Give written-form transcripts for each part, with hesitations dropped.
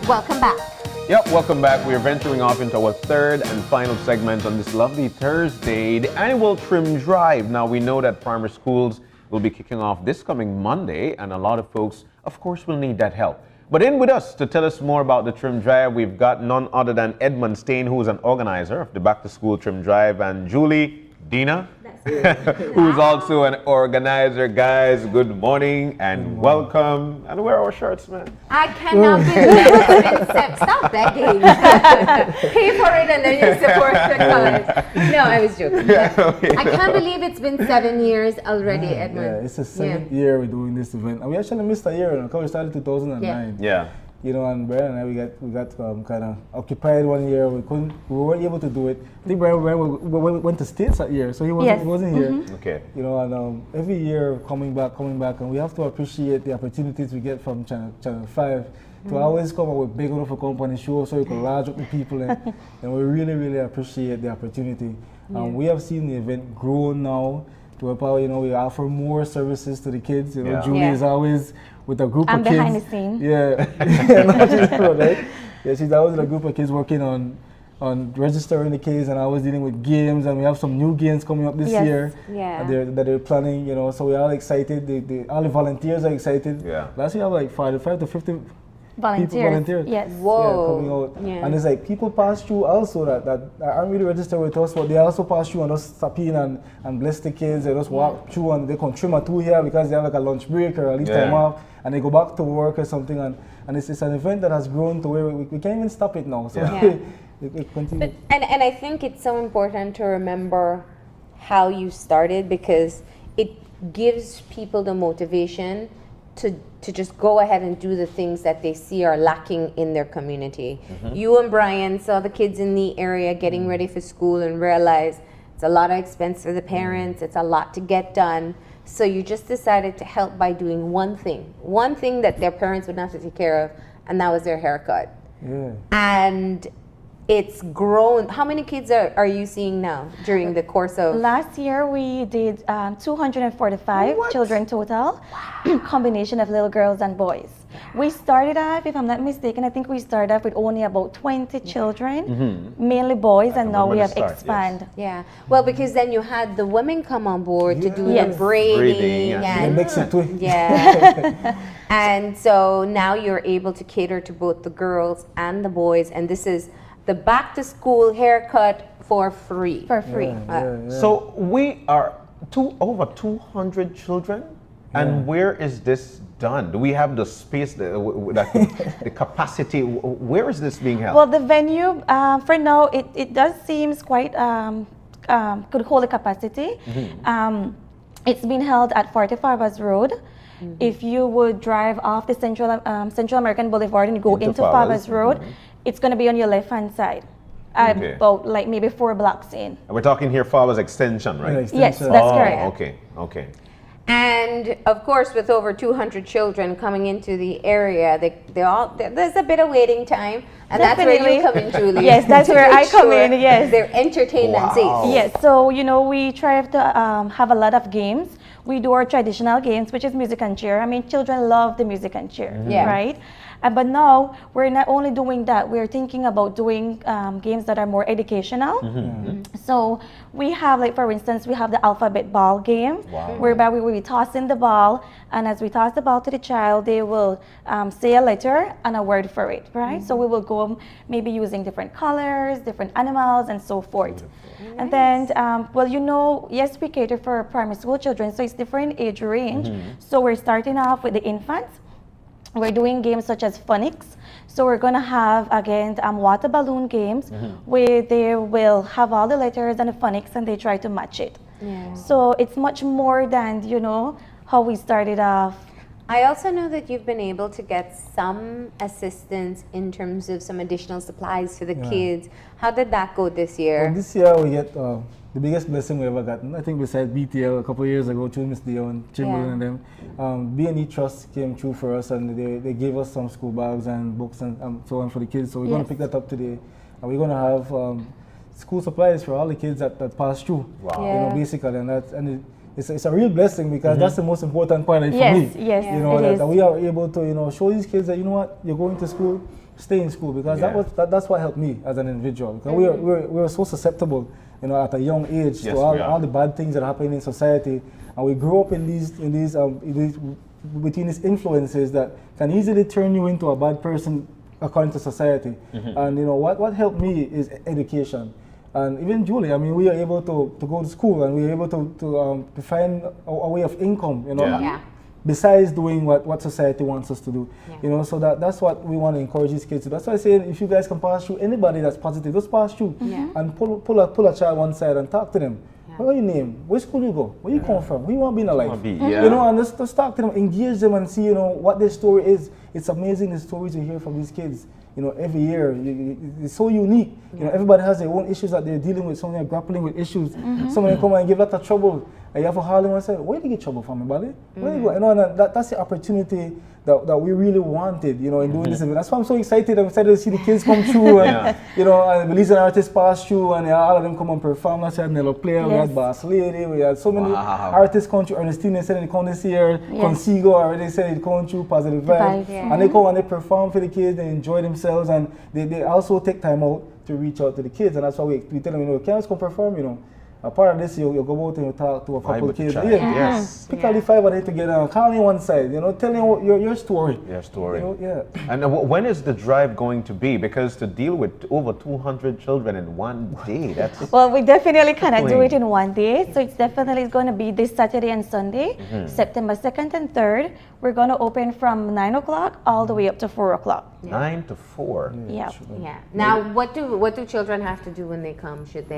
Welcome back. Yep, welcome back. We are venturing off into our third and final segment on this lovely Thursday, the annual trim drive. Now, we know that primary schools will be kicking off this coming Monday, and a lot of folks, of course, will need that help. But in with us to tell us more about the trim drive, we've got none other than Edmond Staine, who is an organizer of the Back to School Trim Drive, and Julie, Dena, who's also an organizer. Guys, good morning and welcome. And where are our shirts, man? I cannot believe it. Stop begging. Pay for it and then you support the cause. No, I was joking. I can't believe it's been 7 years already, Edmond. Yeah, it's the seventh year we're doing this event. And we actually missed a year because we started 2009. Yeah. You know, and Brian and I, we got kind of occupied 1 year. We weren't able to do it. I think Brian went to States that year, so he wasn't here. Okay. You know, and every year coming back, and we have to appreciate the opportunities we get from Channel 5 to always come up with big enough a company show so you can large up the people, and we really, really appreciate the opportunity. We have seen the event grow now to a point, you know, we offer more services to the kids. You know, Julie is always with a group of kids. I'm behind the scenes. Right? Yeah, she's always with a group of kids working on registering the kids, and I was dealing with games, and we have some new games coming up this year that they're planning, you know, so we're all excited. All the volunteers are excited. Yeah. Last year I have like 45 to 50 volunteers. Yes. Whoa. Coming out. And it's like people pass through also that aren't really registered with us, but they also pass through and just stop in and bless the kids. They just walk through and they can trim a two here because they have like a lunch break or a leave time off, and they go back to work or something. And it's an event that has grown to where we can't even stop it now. So it continues. And I think it's so important to remember how you started, because it gives people the motivation to just go ahead and do the things that they see are lacking in their community. You and Brian saw the kids in the area getting ready for school and realized it's a lot of expense for the parents, it's a lot to get done. So you just decided to help by doing one thing that their parents would have to take care of, and that was their haircut. Yeah. And it's grown. How many kids are you seeing now during the course of? Last year we did 245 children total, combination of little girls and boys. We started off, if I'm not mistaken, I think we started off with only about 20 children, mainly boys, and now we have expanded. Yeah, well, because then you had the women come on board to do the braiding and mix it too. And so now you're able to cater to both the girls and the boys, and this is the back to school haircut for free. So we are over 200 children, and where is this done? Do we have the space, the capacity? Where is this being held? Well, the venue, for now, it does seem quite, could hold a capacity. It's been held at 40 Farmers Road. If you would drive off the Central American Boulevard and go into Farmers Road, it's going to be on your left-hand side, about like maybe 4 blocks in. And we're talking here Farmers Extension, right? Extension. Yes, that's correct. Okay. And of course, with over 200 children coming into the area, there's a bit of waiting time, and that's where you come in, Julie. Yes, that's where I come in. Yes, they're entertained and safe. Yes, so you know we try to have a lot of games. We do our traditional games, which is music and cheer. I mean, children love the music and cheer, right? But now we're not only doing that, we're thinking about doing games that are more educational. So we have, like for instance, we have the alphabet ball game, whereby we will be tossing the ball, and as we toss the ball to the child, they will say a letter and a word for it, right? So we will go maybe using different colors, different animals, and so forth. And then, well, you know, yes, we cater for primary school children, so it's different age range. So we're starting off with the infants. We're doing games such as phonics. So we're going to have, again, water balloon games where they will have all the letters and the phonics and they try to match it. So it's much more than, you know, how we started off. I also know that you've been able to get some assistance in terms of some additional supplies for the kids. How did that go this year? Well, this year we get the biggest blessing we ever gotten. I think besides BTL a couple of years ago, through Miss Dion, Chamberlain and them, B&E Trust came through for us, and they gave us some school bags and books and so on for the kids. So we're going to pick that up today, and we're going to have school supplies for all the kids that pass through. You know, basically, and it's a real blessing, because that's the most important part for me. Yes, you know, that we are able to, you know, show these kids that, you know what, you're going to school, stay in school, because that's what helped me as an individual. Because we were so susceptible, you know, at a young age to all the bad things that happen in society, and we grew up in these between these influences that can easily turn you into a bad person according to society. And you know what helped me is education. And even Julie, I mean, we are able to go to school, and we are able to find a way of income, you know, besides doing what society wants us to do. You know, so that's what we want to encourage these kids to. That's why I say, if you guys can pass through, anybody that's positive, just pass through and pull a child one side and talk to them. What's your name? Where school you go? Where you come from? Who you want to be in a life? You know, and just talk to them, engage them, and see, you know, what their story is. It's amazing, the stories you hear from these kids. You know, every year, it's so unique. You know, everybody has their own issues that they're dealing with. Some are grappling with issues. Some of them come and give a lot of trouble. And you have to haul them and say, where did you get trouble from, buddy? Where you go? You know, and that's the opportunity that we really wanted, you know, in doing this event. That's why I'm so excited. I'm excited to see the kids come through, and you know, and Belize artists pass through, and all of them come and perform. Last year, Nello Player, we had Boss Lady, we had so many artists come through. Ernestine said they come this year, Consigo already said they come through, Positive Vibe, and they come and they perform for the kids, they enjoy themselves, and they also take time out to reach out to the kids, and that's why we tell them, you know, can't just come perform, you know. A part of this, you go out and you talk to a couple of kids. Pick all the 5 of them together, call me one side, you know, tell them your story. Your story. You know, And when is the drive going to be? Because to deal with over 200 children in one day, that's... Well, we definitely cannot do it in one day. So it's definitely going to be this Saturday and Sunday, September 2nd and 3rd. We're going to open from 9 o'clock all the way up to 4 o'clock. 9 to 4? Yeah. Now, what do children have to do when they come? Should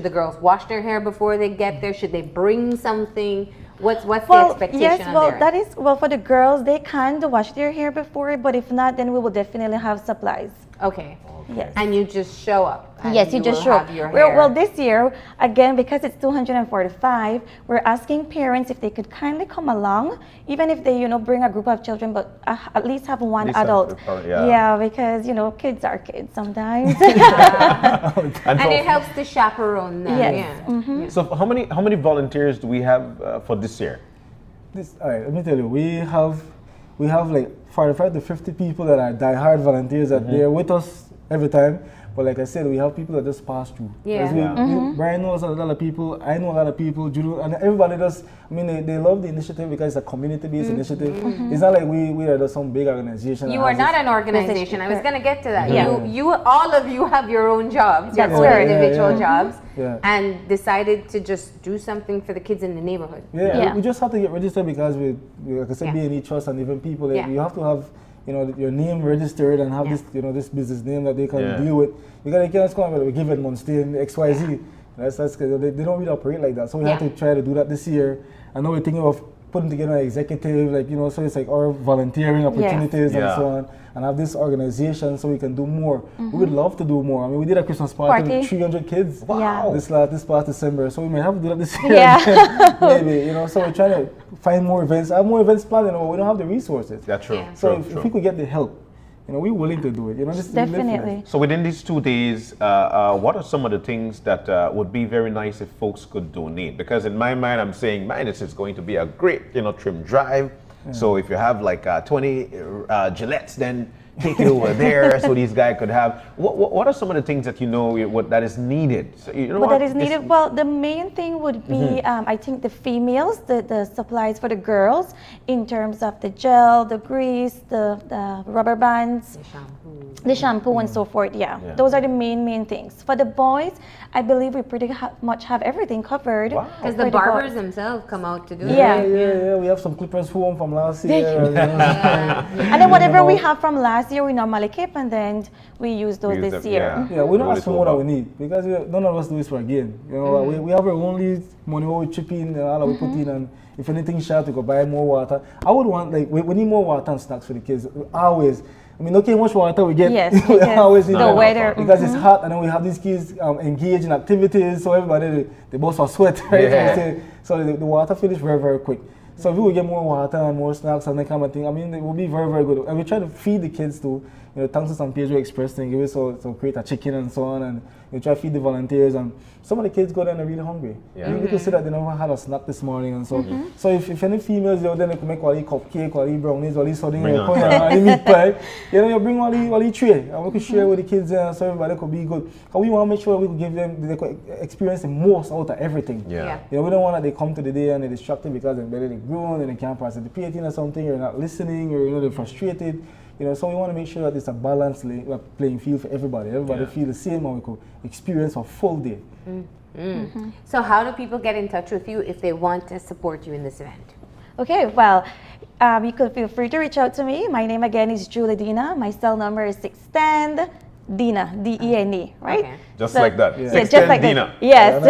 the girls wash their hair before they get there? Should they bring something? What's the expectation? Yes, that is for the girls. They can wash their hair before, but if not, then we will definitely have supplies. Okay. Yes. And you just show up. Yes, you just show up. Well, this year, again, because it's 245, we're asking parents if they could kindly come along, even if they, you know, bring a group of children, but at least have one adult. Because, you know, kids are kids sometimes. And And it helps to chaperone them. Yes. So how many volunteers do we have for this year? All right, let me tell you, we have like 45 to 50 people that are die-hard volunteers that they're with us every time. But like I said, we have people that just pass through. Brian knows a lot of people, I know a lot of people, Judo, and everybody does. I mean, they love the initiative because it's a community-based initiative. It's not like we are just some big organization. You are not an organization. I was going to get to that. You all of you have your own jobs, your own individual jobs, and decided to just do something for the kids in the neighborhood. We just have to get registered because we like I said, B&E Trust and different people, you have to have, you know, your name registered and have this, you know, this business name that they can deal with. Because they can't come with give Edmond, Staine, XYZ. That's they don't really operate like that. So we have to try to do that this year. I know we're thinking of putting together an executive, like, you know, so it's like our volunteering opportunities and so on, and have this organization so we can do more. We would love to do more. I mean, we did a Christmas party with 300 kids this past December, so we may have to do that this year. Maybe, you know, so we're trying to find more events. I have more events planned, but we don't have the resources. That's true. So if we could get the help, you know, we're willing to do it. You know, just definitely. So within these 2 days, what are some of the things that would be very nice if folks could donate? Because in my mind, I'm saying, man, this is going to be a great, you know, trim drive. So if you have like 20 Gillettes, then take it over there so these guys could have. What are some of the things that you know that is needed? So, you know that is needed? Well, the main thing would be, I think, the females, the supplies for the girls in terms of the gel, the grease, the rubber bands, the shampoo and so forth. Those are the main things. For the boys, I believe we pretty much have everything covered. Because the barbers themselves come out to do it. We have some clippers home from last year. And then whatever we have from last year, we normally keep, and then we use those this year. We don't ask for more than we need, because none of us do this for a gain. You know, we have our own money we chip in, all that we put in, and if anything short, we go buy more water. I would want, like, we need more water and snacks for the kids. Always. I mean, look how much water we get. Yes, we always need the weather. Because it's hot, and then we have these kids engaged in activities, so everybody, they both are sweat, right? So the water finish very, very quick. So if we will get more water and more snacks and that kind of thing, I mean, it will be very, very good. And we try to feed the kids too. You thanks to some page we express things, we so create a chicken and so on, and we try to feed the volunteers, and some of the kids go there and they're really hungry. Yeah. You could see that they never had a snack this morning, and so so if any females out there, they can make all the cupcake, all the brownies, all the something, all the meat pie, you bring all the tray, and we could share with the kids there, so everybody could be good. Because we want to make sure we could give them, they could experience the most out of everything. Yeah. We don't want that they come to the day and they're distracted because they're grown and they can't participate in or something, or not listening, or they're frustrated. So we want to make sure that it's a balanced playing field for everybody. Everybody feel the same, and we could experience a full day. So how do people get in touch with you if they want to support you in this event? Okay, well, you could feel free to reach out to me. My name again is Julie Dena. My cell number is 610 Dena, D-E-N-E, right? Okay. Just like that. Yeah. Yeah, just like Dena. that. Yes,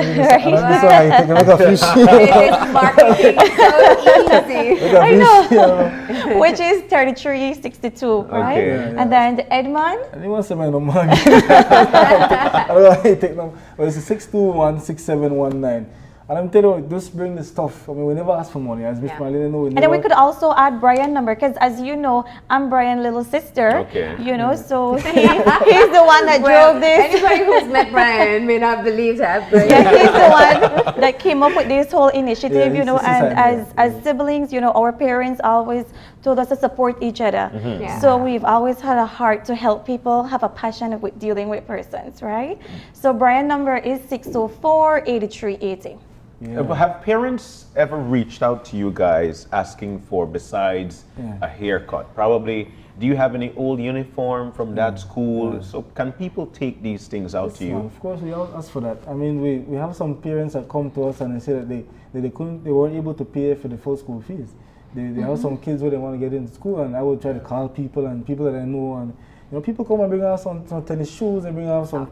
I know. Which is 3362, right? Okay. Yeah. And then the Edmond. I didn't want to say my number again. I don't know how you take number. Well, it's 621-6719. And I'm telling you, just bring the stuff. I mean, we never ask for money. As Miss Marlene know, And then we could also add Brian's number, because as you know, I'm Brian's little sister. Okay. So he's the one that drove this. Anybody who's met Brian may not believe that, but Yeah, he's the one that came up with this whole initiative, Yeah, and as siblings, our parents always told us to support each other. Yeah. So we've always had a heart to help people, have a passion with dealing with persons, right? So Brian's number is 604-8380. Yeah. Have parents ever reached out to you guys asking for, besides a haircut? Probably, do you have any old uniform from that school? So can people take these things out to you? Of course, we all ask for that. I mean, we have some parents that come to us and they say that they weren't able to pay for the full school fees. They have some kids where they want to get into school, and I would try to call people and people that I know, and people come and bring out some tennis shoes and bring out some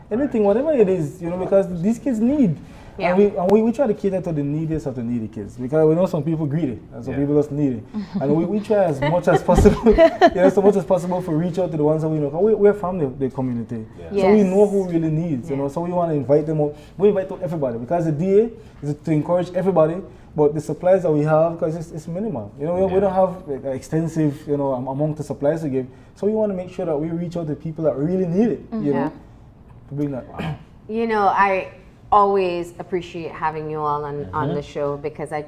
anything, whatever it is, because these kids need. Yeah. And we try to cater to the neediest of the needy kids, because we know some people greedy and some people just need it. And we try as much as possible, so much as possible to reach out to the ones that we know. We're from the community, so we know who really needs. So we want to invite them out. We invite everybody, because the DA is to encourage everybody. But the supplies that we have, because it's minimal. We don't have extensive, amount of supplies to give. So we want to make sure that we reach out to people that really need it. To bring that. I always appreciate having you all on the show, because I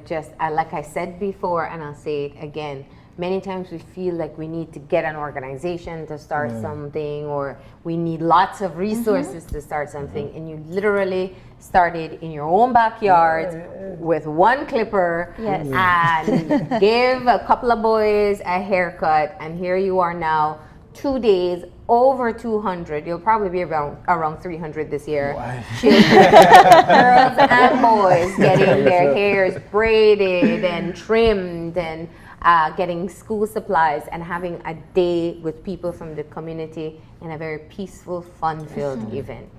like I said before, and I'll say it again, many times we feel like we need to get an organization to start something, or we need lots of resources to start something, and you literally started in your own backyard with one clipper and gave a couple of boys a haircut, and here you are now, 2 days, over 200. You'll probably be around 300 this year. Children, girls and boys, getting their hairs braided and trimmed, and getting school supplies, and having a day with people from the community in a very peaceful, fun-filled event.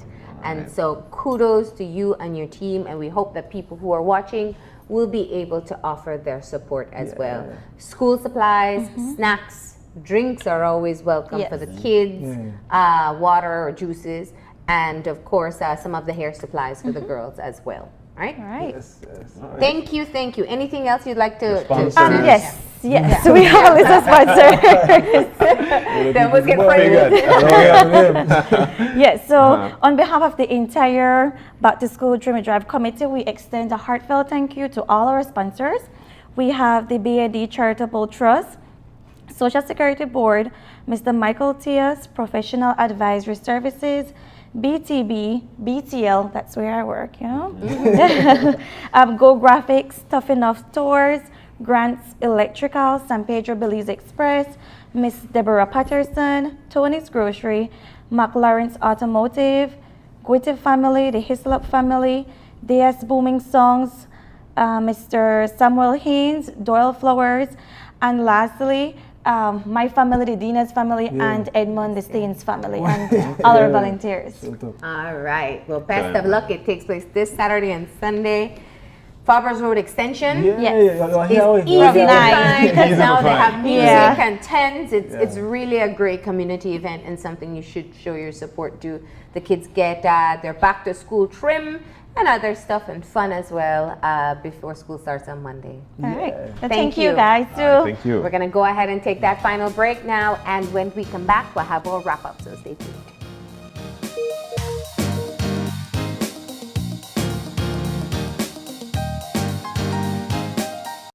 And so kudos to you and your team, and we hope that people who are watching will be able to offer their support as well. School supplies, snacks, drinks are always welcome for the kids, water or juices, and of course some of the hair supplies for the girls as well. Right? All right. Yes. Thank you. Anything else you'd like to Yes, we have a list of sponsors. That was good. Yes, so on behalf of the entire Back to School Dream Drive committee, we extend a heartfelt thank you to all our sponsors. We have the BAD Charitable Trust, Social Security Board, Mr. Michael Tias, Professional Advisory Services, BTB, BTL, that's where I work, Go Graphics, Tough Enough Stores, Grants Electrical, San Pedro Belize Express, Miss Deborah Patterson, Tony's Grocery, McLaren's Automotive, Guite Family, the Hislop Family, DS Booming Songs, Mr. Samuel Haynes, Doyle Flowers, and lastly, my family, the Dena's family, and Edmond, the Staine's family, and all our volunteers. All right. Well, best of luck. It takes place this Saturday and Sunday. Farbers Road Extension. It's easy to find, because now they have music and tents. It's really a great community event, and something you should show your support to. The kids get their back to school trim and other stuff and fun as well before school starts on Monday. All right. Well, Thank thank you you. guys too. All right, thank you. We're going to go ahead and take that final break now, and when we come back, we'll have our wrap up, so stay tuned.